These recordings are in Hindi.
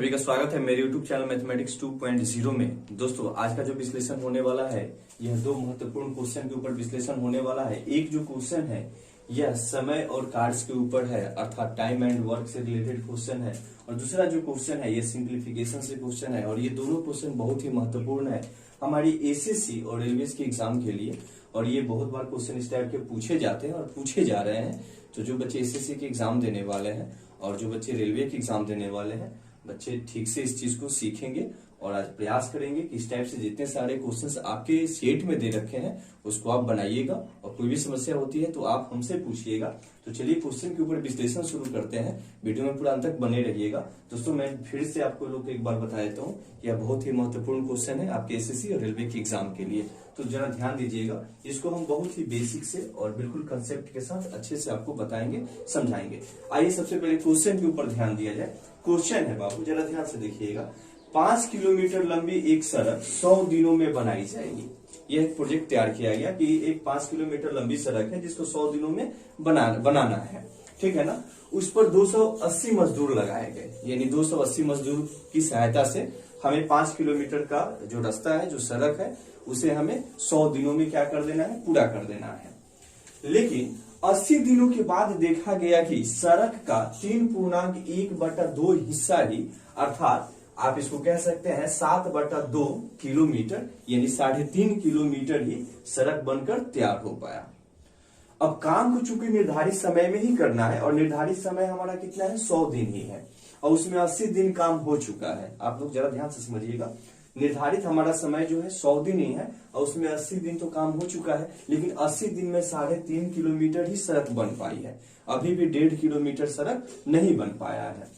सभी का स्वागत है मेरे YouTube चैनल मैथमेटिक्स 2.0 में। दोस्तों आज का जो विश्लेषण होने वाला है यह दो महत्वपूर्ण क्वेश्चन के ऊपर विश्लेषण होने वाला है। एक जो क्वेश्चन है यह समय और कार्य के ऊपर है, अर्थात टाइम एंड वर्क से रिलेटेड क्वेश्चन है, और दूसरा जो क्वेश्चन है ये सिंप्लीफिकेशन से क्वेश्चन है। और ये दोनों क्वेश्चन बहुत ही महत्वपूर्ण है हमारी एसएससी और रेलवे के एग्जाम के लिए, और ये बहुत बार क्वेश्चन इस टाइप के पूछे जाते हैं और पूछे जा रहे हैं। तो जो बच्चे एसएससी के एग्जाम देने वाले हैं और जो बच्चे रेलवे के एग्जाम देने वाले हैं, बच्चे ठीक से इस चीज को सीखेंगे और आज प्रयास करेंगे कि इस टाइप से जितने सारे क्वेश्चंस आपके सेट में दे रखे हैं उसको आप बनाइएगा, और कोई भी समस्या होती है तो आप हमसे पूछिएगा। तो चलिए क्वेश्चन के ऊपर विश्लेषण शुरू करते हैं, वीडियो में पूरा अंत तक बने रहिएगा। दोस्तों मैं फिर से आपको लोग एक बार बता देता हूँ, यह बहुत ही महत्वपूर्ण क्वेश्चन है आपके एसएससी और रेलवे के एग्जाम के लिए, तो जरा ध्यान दीजिएगा। इसको हम बहुत ही बेसिक से और बिल्कुल कंसेप्ट के साथ अच्छे से आपको बताएंगे, समझाएंगे। आइए सबसे पहले क्वेश्चन के ऊपर ध्यान दिया जाए। क्वेश्चन है बाबू, जरा ध्यान से देखिएगा। 5 किलोमीटर लंबी एक सड़क 100 दिनों में बनाई जाएगी। यह एक प्रोजेक्ट तैयार किया गया कि एक 5 किलोमीटर लंबी सड़क है जिसको 100 दिनों में बनाना है, ठीक है ना। उस पर 280 मजदूर लगाए गए, यानी 280 मजदूर की सहायता से हमें 5 किलोमीटर का जो रास्ता है, जो सड़क है, उसे हमें 100 दिनों में क्या कर देना है, पूरा कर देना है। लेकिन 80 दिनों के बाद देखा गया कि सड़क का 3.1/2 हिस्सा ही, अर्थात आप इसको कह सकते हैं 7/2 किलोमीटर, यानी 3.5 किलोमीटर ही सड़क बनकर तैयार हो पाया। अब काम को चूंकि निर्धारित समय में ही करना है, और निर्धारित समय हमारा कितना है, 100 दिन ही है, और उसमें 80 दिन काम हो चुका है। आप लोग जरा ध्यान से समझिएगा, निर्धारित हमारा समय जो है 100 दिन ही है, और उसमें 80 दिन तो काम हो चुका है, लेकिन 80 दिन में 3.5 किलोमीटर ही सड़क बन पाई है। अभी भी 1.5 किलोमीटर सड़क नहीं बन पाया है।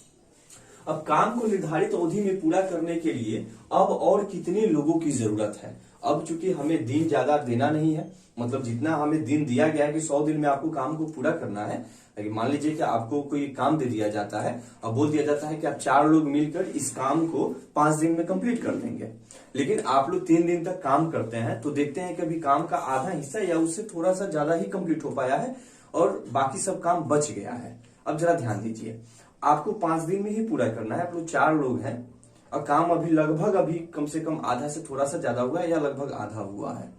अब काम को निर्धारित अवधि में पूरा करने के लिए अब और कितने लोगों की जरूरत है। अब चूंकि हमें दिन ज्यादा देना नहीं है, मतलब जितना हमें दिन दिया गया है कि 100 दिन में आपको काम को पूरा करना है, लेकिन मान लीजिए कि आपको कोई काम दे दिया जाता है और बोल दिया जाता है कि आप 4 लोग मिलकर इस काम को 5 दिन में कंप्लीट कर देंगे, लेकिन आप लोग 3 दिन तक काम करते हैं, तो देखते हैं कि अभी काम का आधा हिस्सा या उससे थोड़ा सा ज्यादा ही कंप्लीट हो पाया है और बाकी सब काम बच गया है। अब जरा ध्यान दीजिए, आपको 5 दिन में ही पूरा करना है। आप लोग 4 लोग हैं और काम अभी लगभग अभी कम से कम आधा से थोड़ा सा ज्यादा हुआ है या लगभग आधा हुआ है,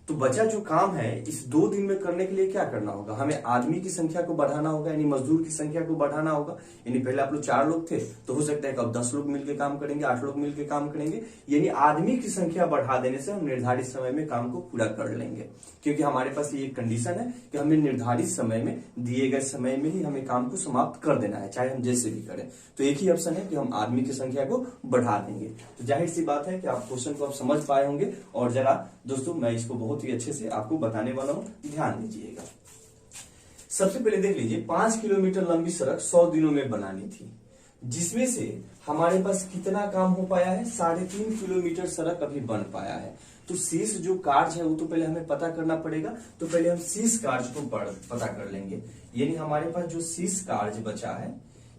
तो बचा जो काम है इस 2 दिन में करने के लिए क्या करना होगा, हमें आदमी की संख्या को बढ़ाना होगा, यानी मजदूर की संख्या को बढ़ाना होगा। यानी पहले आप लोग 4 लोग थे, तो हो सकता है कि अब 10 लोग मिलकर काम करेंगे, 8 लोग मिलकर काम करेंगे, यानी आदमी की संख्या बढ़ा देने से हम निर्धारित समय में काम को पूरा कर लेंगे। क्योंकि हमारे पास ये कंडीशन है कि हमें निर्धारित समय में, दिए गए समय में ही हमें काम को समाप्त कर देना है, चाहे हम जैसे भी करें। तो एक ही ऑप्शन है कि हम आदमी की संख्या को बढ़ा देंगे। तो जाहिर सी बात है कि आप क्वेश्चन को आप समझ पाए होंगे, और जरा दोस्तों मैं इसको बहुत ही अच्छे से आपको बताने वाला हूं, ध्यान दीजिएगा। सबसे पहले देख लीजिए, 5 किलोमीटर लंबी सड़क 100 दिनों में बनानी थी, जिसमें से हमारे पास कितना काम हो पाया है, 3.5 किलोमीटर सड़क अभी बन पाया है। तो शेष जो कार्य है वो तो पहले हमें पता करना पड़ेगा, तो पहले हम शेष कार्य को पता कर लेंगे। यानी हमारे पास जो शेष कार्य बचा है,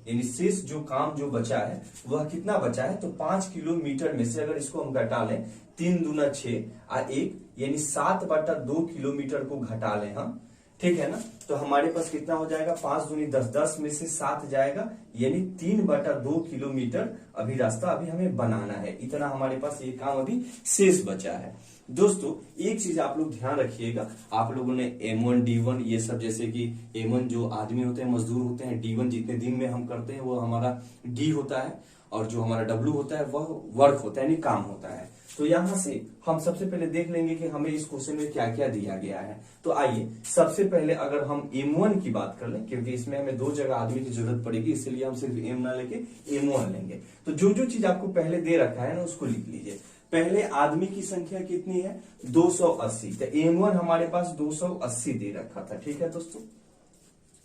यानी शेष जो काम जो बचा है वह कितना बचा है, तो 5 किलोमीटर में से अगर इसको हम घटा लें, 3 दूना 6 और 1, यानी 7/2 किलोमीटर को घटा लें हम, ठीक है ना, तो हमारे पास कितना हो जाएगा, 5 दूनी 10, 10 में से 7 जाएगा, यानी 3/2 किलोमीटर अभी रास्ता अभी हमें बनाना है। इतना हमारे पास ये काम अभी शेष बचा है। दोस्तों एक चीज आप लोग ध्यान रखिएगा, आप लोगों ने M1 D1 ये सब, जैसे कि M1 जो आदमी होते हैं, मजदूर होते हैं, D1 जितने दिन में हम करते हैं वो हमारा D होता है, और जो हमारा W होता है वह वर्क होता है, यानी काम होता है। तो यहां से हम सबसे पहले देख लेंगे कि हमें इस क्वेश्चन में क्या क्या दिया गया है। तो आइए सबसे पहले अगर हम M1 की बात कर लें, क्योंकि इसमें हमें 2 जगह आदमी की जरूरत पड़ेगी, इसलिए हम सिर्फ M ना लेके M1 लेंगे। तो जो जो चीज आपको पहले दे रखा है ना उसको लिख लीजिए। पहले आदमी की संख्या कितनी है, 280, तो M1 हमारे पास 280 दे रखा था, ठीक है दोस्तों।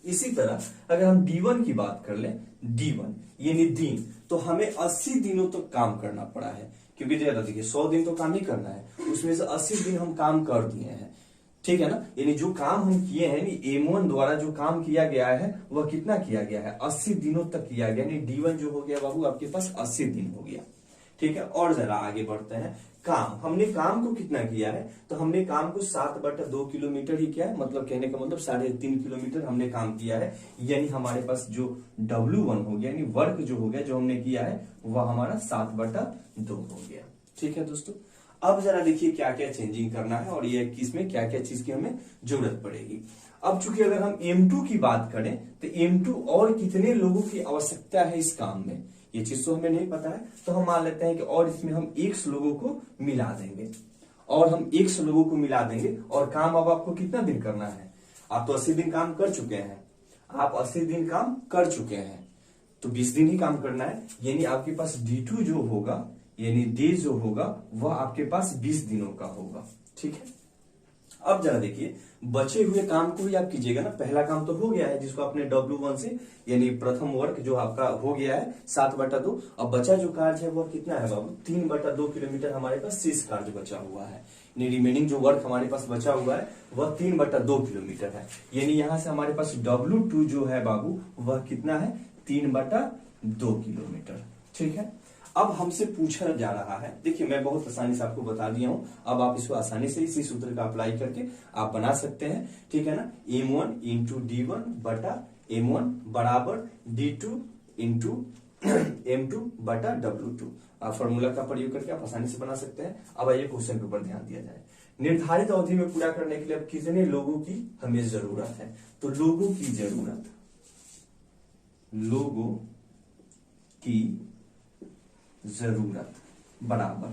इसी तरह अगर हम D1 की बात कर लें, D1 यानी दिन, तो हमें 80 दिनों तक काम करना पड़ा है, क्योंकि जरा देखिए 100 दिन तो काम ही करना है, उसमें से 80 दिन हम काम कर दिए हैं, ठीक है ना। यानी जो काम हम किए हैं, M1 द्वारा जो काम किया गया है वह कितना किया गया है, 80 दिनों तक किया गया, यानी D1 जो हो गया बाबू आपके पास 80 दिन हो गया, ठीक है, और जरा आगे बढ़ते हैं। काम, हमने काम को कितना किया है, तो हमने काम को 7/2 किलोमीटर ही किया है, मतलब कहने का मतलब 3.5 किलोमीटर हमने काम किया है। यानी हमारे पास जो W1 हो गया, यानी वर्क जो हो गया, जो हमने किया है वह हमारा 7/2 हो गया। ठीक है दोस्तों, अब जरा देखिए क्या क्या चेंजिंग करना है और ये किसमें क्या क्या चीज की हमें जरूरत पड़ेगी। अब चूंकि अगर हम M2 की बात करें तो M2 और कितने लोगों की आवश्यकता है इस काम में, ये चीज तो हमें नहीं पता है, तो हम मान लेते हैं कि और इसमें हम X लोगों को मिला देंगे, और हम X लोगों को मिला देंगे। और काम अब आपको कितना दिन करना है, आप तो 80 दिन काम कर चुके हैं, आप 80 दिन काम कर चुके हैं, तो 20 दिन ही काम करना है। यानी आपके पास D2 जो होगा, यानी डे जो होगा वह आपके पास 20 दिनों का होगा। ठीक है, अब जरा देखिए बचे हुए काम को ही आप कीजिएगा ना। पहला काम तो हो गया है जिसको आपने W1 से, यानी प्रथम वर्क जो आपका हो गया है 7/2। अब बचा जो कार्य है वह कितना है बाबू, 3/2 किलोमीटर हमारे पास शेष कार्य बचा हुआ है। यानी रिमेनिंग जो वर्क हमारे पास बचा हुआ है वह 3/2 किलोमीटर है। यानी यहां से हमारे पास W2 जो है बाबू वह कितना है, 3/2 किलोमीटर। ठीक है, अब हमसे पूछा जा रहा है, देखिए मैं बहुत आसानी से आपको बता दिया हूं, अब आप इसको आसानी से इसी सूत्र का अप्लाई करके आप बना सकते हैं। ठीक है ना, M1 इंटू D1 बटा M1 बराबर D2 इंटू M2 बटा W2। आप फॉर्मूला का प्रयोग करके आप आसानी से बना सकते हैं। अब आइए क्वेश्चन के ऊपर ध्यान दिया जाए। निर्धारित अवधि में पूरा करने के लिए अब कितने लोगों की हमें जरूरत है, तो लोगों की जरूरत, लोगों की जरूरत बराबर,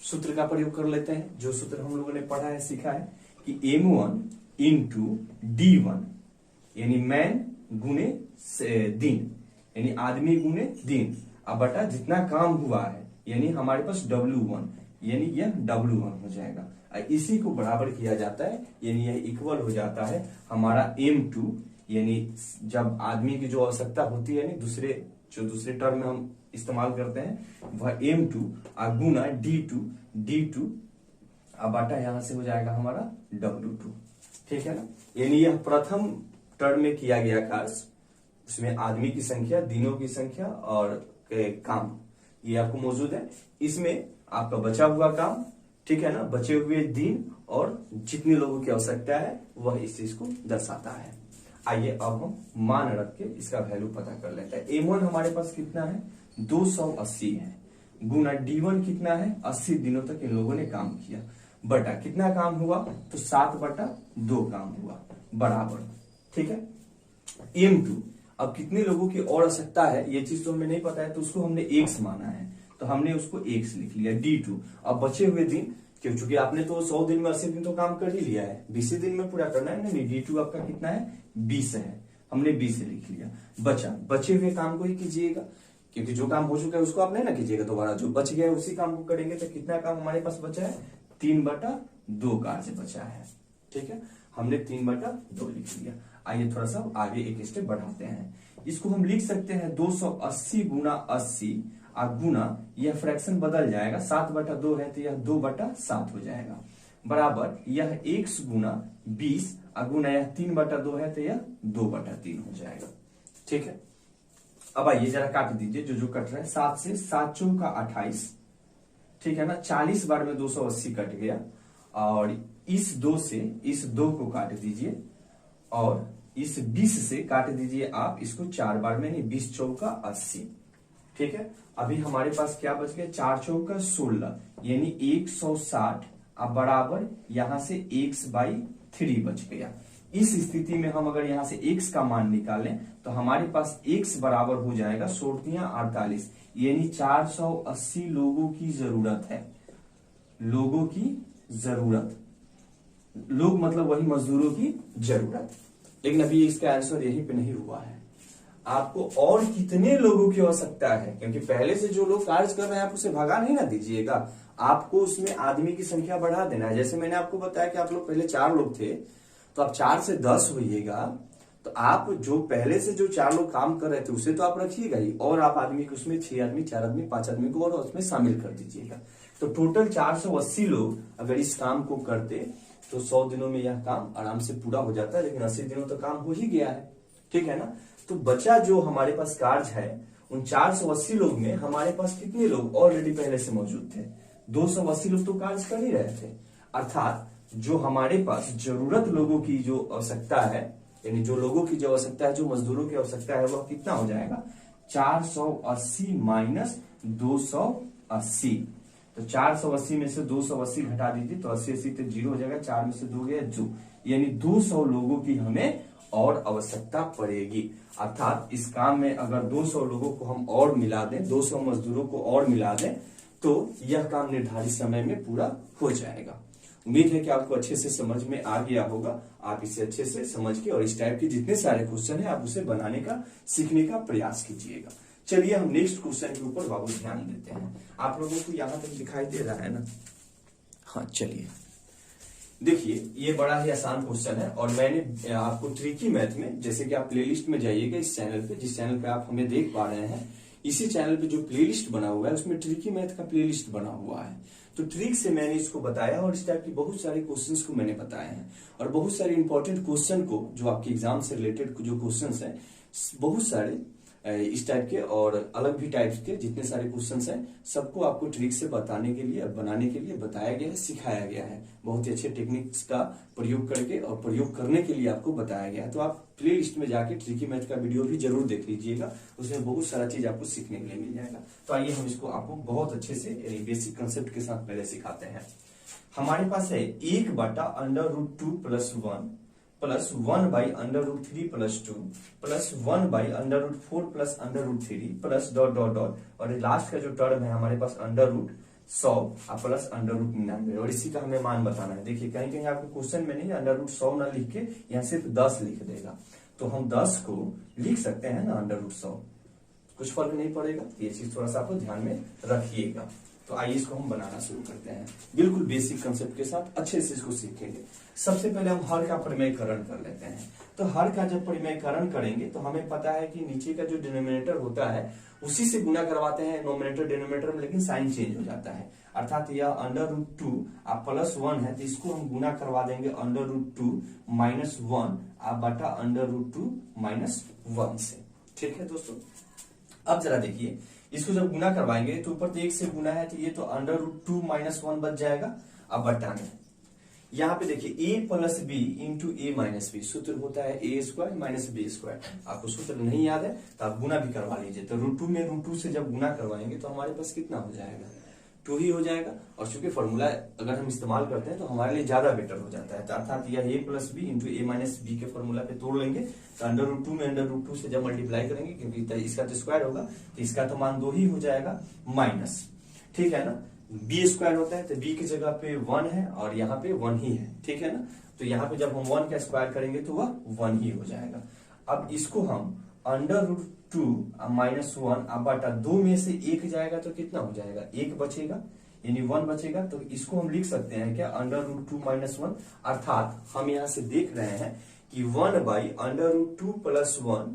सूत्र का प्रयोग कर लेते हैं। जो सूत्र हम लोगों ने पढ़ा है, सीखा है कि M1 इंटू D1 यानी मैन गुने दिन, यानी आदमी गुने दिन, अब बटा जितना काम हुआ है, यानी हमारे पास W1, यानी यह W1 हो जाएगा। इसी को बराबर किया जाता है, यानी यह इक्वल हो जाता है हमारा M2, यानी जब आदमी की जो आवश्यकता होती है, यानी दूसरे टर्म में हम इस्तेमाल करते हैं वह M2 गुना D2 अब बाटा यहां से हो जाएगा हमारा W2। ठीक है ना, यानी यह प्रथम टर्म में किया गया कार्य, उसमें आदमी की संख्या, दिनों की संख्या और काम ये आपको मौजूद है। इसमें आपका बचा हुआ काम, ठीक है ना, बचे हुए दिन और जितने लोगों की आवश्यकता है वह इस चीज को दर्शाता है। आइए अब हम मान रख के इसका वैल्यू पता कर लेते हैं। M1 हमारे पास कितना है, 280 है, गुना D1 कितना है, 80 दिनों तक इन लोगों ने काम किया, बटा कितना काम हुआ, तो 7/2 काम हुआ, बराबर। ठीक है, M2 अब कितने लोगों की और आवश्यकता है ये चीज तो हमें नहीं पता है, तो उसको हमने X माना है, तो हमने उसको X लिख लिया। D2 अब बचे हुए दिन, क्योंकि आपने तो 100 दिन में 80 दिन तो काम कर ही लिया है, 20 दिन में पूरा करना है ना। D2 आपका कितना है, 20 है, हमने 20 लिख लिया। बचे हुए काम को ही कीजिएगा, क्योंकि जो काम हो चुका है उसको आप नहीं ना कीजिएगा दोबारा, जो बच गया है उसी काम को करेंगे। तो कितना काम हमारे पास बचा है, 3/2 कार्य बचा है। ठीक है, हमने 3/2 लिख लिया। आइए थोड़ा सा आगे एक स्टेप बढ़ाते हैं, इसको हम लिख सकते हैं 280 गुना 80 गुना, यह फ्रैक्शन बदल जाएगा, 7/2 है तो यह 2/7 हो जाएगा, बराबर यह X गुना 20 गुना यह 3/2 है तो यह 2/3 हो जाएगा। ठीक है, अब आइए जरा काट दीजिए जो कट रहा है, 7 से 7 चौका 28, ठीक है ना, 40 बार में 280 कट गया, और इस 2 से इस 2 को काट दीजिए, और इस 20 से काट दीजिए आप इसको 4 बार में, नहीं 20 चौका 80। ठीक है, अभी हमारे पास क्या बच गया, 4 चौका 16 यानी 160, अब बराबर यहां से x/3 बच गया। इस स्थिति में हम अगर यहां से x का मान निकालें तो हमारे पास x बराबर हो जाएगा 48, यानी 480 लोगों की जरूरत है। लोगों की जरूरत, लोग मतलब वही मजदूरों की जरूरत। लेकिन अभी इसका आंसर यहीं पे नहीं हुआ है, आपको और कितने लोगों की आवश्यकता है, क्योंकि पहले से जो लोग कार्य कर रहे हैं आप उसे भगा नहीं ना दीजिएगा, आपको उसमें आदमी की संख्या बढ़ा देना है। जैसे मैंने आपको बताया कि आप लोग पहले 4 लोग थे, तो आप 4 से 10 होइएगा, तो आप जो पहले से जो 4 लोग काम कर रहे थे उसे तो आप रखिएगा ही, और आप आदमी को उसमें 6 आदमी 4 आदमी 5 आदमी को और उसमें शामिल कर दीजिएगा। तो टोटल 480 लोग अगर इस काम को करते तो 100 दिनों में यह काम आराम से पूरा हो जाता है, लेकिन 80 दिनों तक काम हो ही गया है। ठीक है ना, तो बचा जो हमारे पास कार्य है उन 480 लोग में हमारे पास कितने लोग ऑलरेडी पहले से मौजूद थे? 280 लोग तो कार्य कर ही रहे थे। अर्थात जो हमारे पास जरूरत लोगों की जो आवश्यकता है, यानी जो लोगों की जो आवश्यकता है, जो मजदूरों की आवश्यकता है, वह कितना हो जाएगा? 480 माइनस 280। तो 480 में से 280 घटा दीजिए तो 80 तो 0 हो जाएगा, 4 में से 2 गया 2, यानी 200 लोगों की हमें और आवश्यकता पड़ेगी। अर्थात इस काम में अगर 200 लोगों को हम और मिला दें, 200 मजदूरों को और मिला दें, तो यह काम निर्धारित समय में पूरा हो जाएगा। उम्मीद है कि आपको अच्छे से समझ में आ गया होगा। आप इसे अच्छे से समझ के और इस टाइप के जितने सारे क्वेश्चन है आप उसे बनाने का, सीखने का प्रयास कीजिएगा। चलिए हम नेक्स्ट क्वेश्चन के ऊपर बाबू ध्यान देते हैं। आप लोगों को यहां तक दिखाई दे रहा है ना? हाँ, चलिए देखिए, ये बड़ा ही आसान क्वेश्चन है और मैंने आपको ट्रिकी मैथ में, जैसे कि आप प्लेलिस्ट में जाइएगा इस चैनल पे, जिस चैनल पे आप हमें देख पा रहे हैं, इसी चैनल पे जो प्लेलिस्ट बना हुआ है उसमें ट्रिकी मैथ का प्लेलिस्ट बना हुआ है। तो ट्रिक से मैंने इसको बताया और इस टाइप की बहुत सारे क्वेश्चंस को मैंने बताया है और बहुत सारे इंपॉर्टेंट क्वेश्चन को, जो आपके एग्जाम से रिलेटेड जो क्वेश्चंस हैं, बहुत सारे इस टाइप के और अलग भी टाइप्स के जितने सारे क्वेश्चंस हैं, सबको आपको ट्रिक से बताने के लिए, बनाने के लिए बताया गया है, सिखाया गया है। बहुत ही अच्छे टेक्निक्स का प्रयोग करके और प्रयोग करने के लिए आपको बताया गया है। तो आप प्ले लिस्ट में जाके ट्रिकी मैथ का वीडियो भी जरूर देख लीजिएगा, उसमें बहुत सारा चीज आपको सीखने के लिए मिल जाएगा। तो आइए हम इसको आपको बहुत अच्छे से बेसिक कंसेप्ट के साथ पहले सिखाते हैं। हमारे पास है 1/√2 + 1 plus 1/√3 + 2 plus 1/√4 + √3 plus dot dot dot, और लास्ट का जो टर्म है हमारे पास √100 प्लस √99, और इसी का हमें मान बताना है। देखिए कहीं कहीं आपको क्वेश्चन में नहीं √100 ना लिख के यहाँ सिर्फ 10 लिख देगा, तो हम 10 को लिख सकते हैं ना √100, कुछ फर्क नहीं पड़ेगा। ये चीज थोड़ा सा आपको ध्यान में रखिएगा। तो आइए इसको हम बनाना शुरू करते हैं, बिल्कुल बेसिक कंसेप्ट के साथ अच्छे से इसको सीखेंगे। सबसे पहले हम हर का परिमेयकरण कर लेते हैं। तो हर का जब परिमेयकरण करेंगे तो हमें पता है कि नीचे का जो डिनोमिनेटर होता है उसी से गुना करवाते हैं नोमिनेटर डिनोमिनेटर में, लेकिन साइन चेंज हो जाता है। अर्थात यह √2 आप +1 है तो इसको हम गुना करवा देंगे √2 - 1 आप बटा √2 - 1 से। ठीक है दोस्तों, अब जरा देखिए, इसको जब गुना करवाएंगे तो ऊपर तो 1 से गुना है तो ये तो √2 - 1 बच जाएगा। अब बटा में यहाँ पे देखिए a + b × a - b, सूत्र होता है a² - b²। आपको सूत्र नहीं याद है तो आप गुना भी करवा लीजिए। तो √2 में √2 से जब गुना करवाएंगे तो हमारे पास कितना हो जाएगा? 2 ही हो जाएगा। और चूंकि फॉर्मूला अगर हम इस्तेमाल करते हैं तो हमारे लिए ज्यादा बेटर हो जाता है। अर्थात यह a + b × a - b के फॉर्मूला पे तोड़ लेंगे तो √2 में √2 से जब मल्टीप्लाई करेंगे, क्योंकि इसका तो स्क्वायर होगा तो इसका तो मान 2 ही हो जाएगा माइनस, ठीक है ना। b² होता है तो b की जगह पे 1 है और यहाँ पे 1 ही है, ठीक है ना। तो यहाँ पे जब हम 1 का स्क्वायर करेंगे तो वह 1 ही हो जाएगा। अब इसको हम √2 - 1 अब बटा 2 में से 1 जाएगा तो कितना हो जाएगा? 1 बचेगा, यानी 1 बचेगा। तो इसको हम लिख सकते हैं क्या? √2 - 1। अर्थात हम यहाँ से देख रहे हैं कि 1/√2 + 1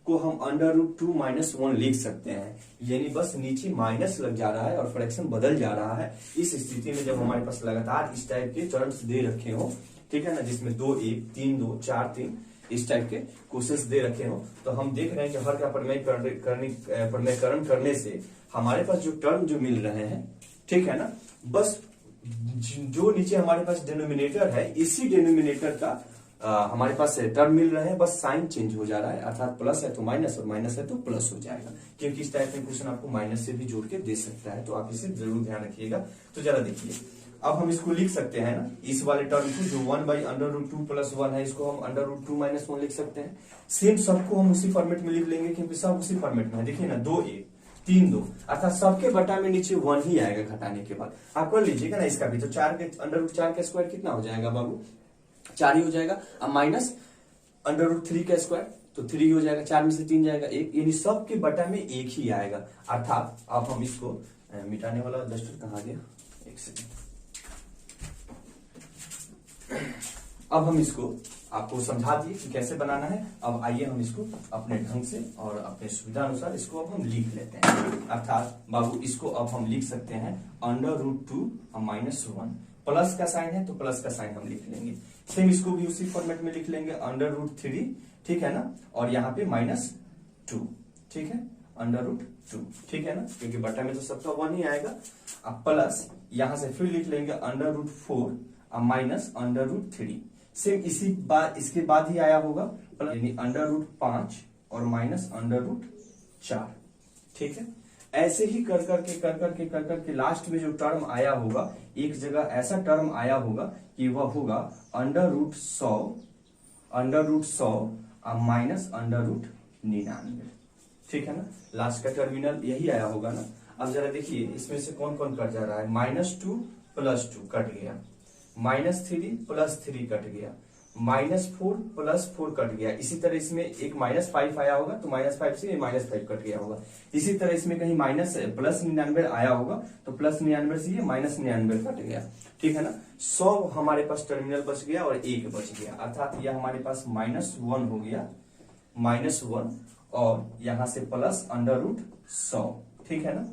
को हम √2 - 1 लिख सकते हैं, यानी बस नीचे माइनस लग जा रहा है और फ्रैक्शन बदल जा रहा है। इस स्थिति में जब हमारे पास लगातार इस टाइप के टर्म्स दे रखे हो, ठीक है ना, जिसमें 2 1 3 2 4 3 इस टाइप के क्वेश्चंस दे रखे हो, तो हम देख रहे हैं कि हर का परिमेयकरण करने से हमारे पास जो टर्म जो मिल रहे हैं, ठीक है ना, बस जो नीचे हमारे पास डिनोमिनेटर है इसी डिनोमिनेटर का हमारे पास टर्म मिल रहे हैं, बस साइन चेंज हो जा रहा है। अर्थात प्लस है तो माइनस और माइनस है तो प्लस हो जाएगा, क्योंकि इस टाइप में क्वेश्चन आपको माइनस से भी जोड़ के दे सकता है। तो आप इसे जरूर ध्यान रखिएगा। तो जरा देखिए, अब हम इसको लिख सकते हैं ना, इस वाले टर्म को जो 1/√2 + 1 है इसको हम √2 - 1 लिख सकते हैं। सेम सबको हम उसी फॉर्मेट में लिख लेंगे क्योंकि सब उसी फॉर्मेट में है। देखिए ना, 2 1 3 2, अर्थात सबके बटा में नीचे 1 ही आएगा घटाने के बाद। आप कर लीजिएगा ना इसका भी। तो 4 के √4 का स्क्वायर कितना हो जाएगा बाबू? 4 ही हो जाएगा। अब माइनस √3 का स्क्वायर तो 3 हो जाएगा, 4 में से 3 जाएगा 1, यानी सबके बटा में 1 ही आएगा। अर्थात अब हम इसको मिटाने वाला डस्टर कहाँ गया? एक सेकंड। अब हम इसको आपको समझा दिए कि कैसे बनाना है। अब आइए हम इसको अपने ढंग से और अपने सुविधा अनुसार इसको अब हम लिख लेते हैं। अर्थात बाबू इसको अब हम लिख सकते हैं √2 - 1, प्लस का साइन है तो प्लस का साइन हम लिख लेंगे। सेम इसको भी उसी फॉर्मेट में लिख लेंगे √3, ठीक है ना, और यहाँ पे -2, ठीक है। √2, ठीक है ना, क्योंकि बटा में तो सबका 1 ही आएगा। अब प्लस यहां से फिर लिख लेंगे √4 अब माइनस √3। सेम इसके बाद ही आया होगा यानी √5 और माइनस √4, ठीक है। ऐसे ही कर करके लास्ट में जो टर्म आया होगा, एक जगह ऐसा टर्म आया होगा कि वह होगा √100 माइनस √99, ठीक है ना। लास्ट का टर्मिनल यही आया होगा ना। अब जरा देखिए इसमें से कौन कौन कट जा रहा है, -2 + 2 कट गया, -3 + 3 कट गया, -4 + 4 कट गया। इसी तरह इसमें एक -5 आया होगा तो -5 से ये -5 कट गया होगा। इसी तरह इसमें कहीं +99 आया होगा तो +99 से ये -99 कट गया, ठीक है ना। 100 हमारे पास टर्मिनल बच गया और 1 बच गया, अर्थात यह हमारे पास -1 हो गया, -1 और यहां से +√100, ठीक है ना,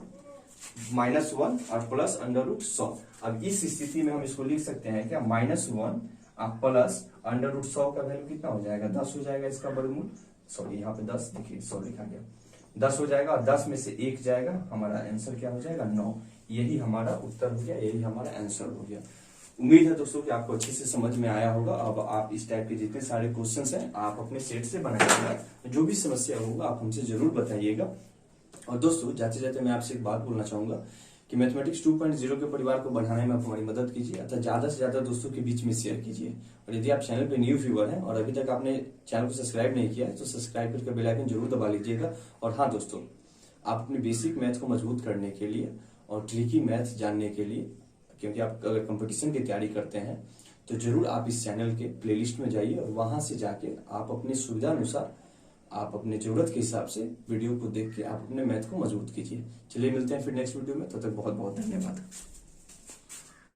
-1 और +√100। अब इस स्थिति में हम इसको लिख सकते हैं क्या, -1 +√100 का वैल्यू कितना हो जाएगा, 10 हो जाएगा इसका वर्गमूल, सॉरी यहाँ पे 10 देखिए 100 लिखा गया, 10 हो जाएगा और 10 में से 1 जाएगा, हमारा आंसर क्या हो जाएगा 9। यही हमारा उत्तर हो गया, यही हमारा आंसर हो गया। उम्मीद है दोस्तों कि आपको अच्छे से समझ में आया होगा। अब आप इस टाइप के जितने सारे क्वेश्चंस हैं आप अपने सेट से बनाइएगा, जो भी समस्या होगा आप हमसे जरूर बताइएगा। और दोस्तों जाते जाते मैं आपसे एक बात बोलना चाहूंगा कि मैथमेटिक्स 2.0 के परिवार को बढ़ाने में आप हमारी मदद कीजिए, अतः ज्यादा से ज्यादा दोस्तों के बीच में शेयर कीजिए। और यदि आप चैनल पे न्यू व्यूअर हैं और अभी तक आपने चैनल को सब्सक्राइब नहीं किया है तो सब्सक्राइब करके बेल आइकन जरूर दबा लीजिएगा। और हाँ दोस्तों, आप अपने बेसिक मैथ को मजबूत करने के लिए और ट्रिकी मैथ जानने के लिए, क्योंकि आप अगर कंपटीशन की तैयारी करते हैं तो जरूर आप इस चैनल के प्लेलिस्ट में जाइए और वहां से जाके आप अपनी सुविधा अनुसार, आप अपने जरूरत के हिसाब से वीडियो को देख के आप अपने मैथ को मजबूत कीजिए। चलिए मिलते हैं फिर नेक्स्ट वीडियो में, तब तक बहुत बहुत धन्यवाद।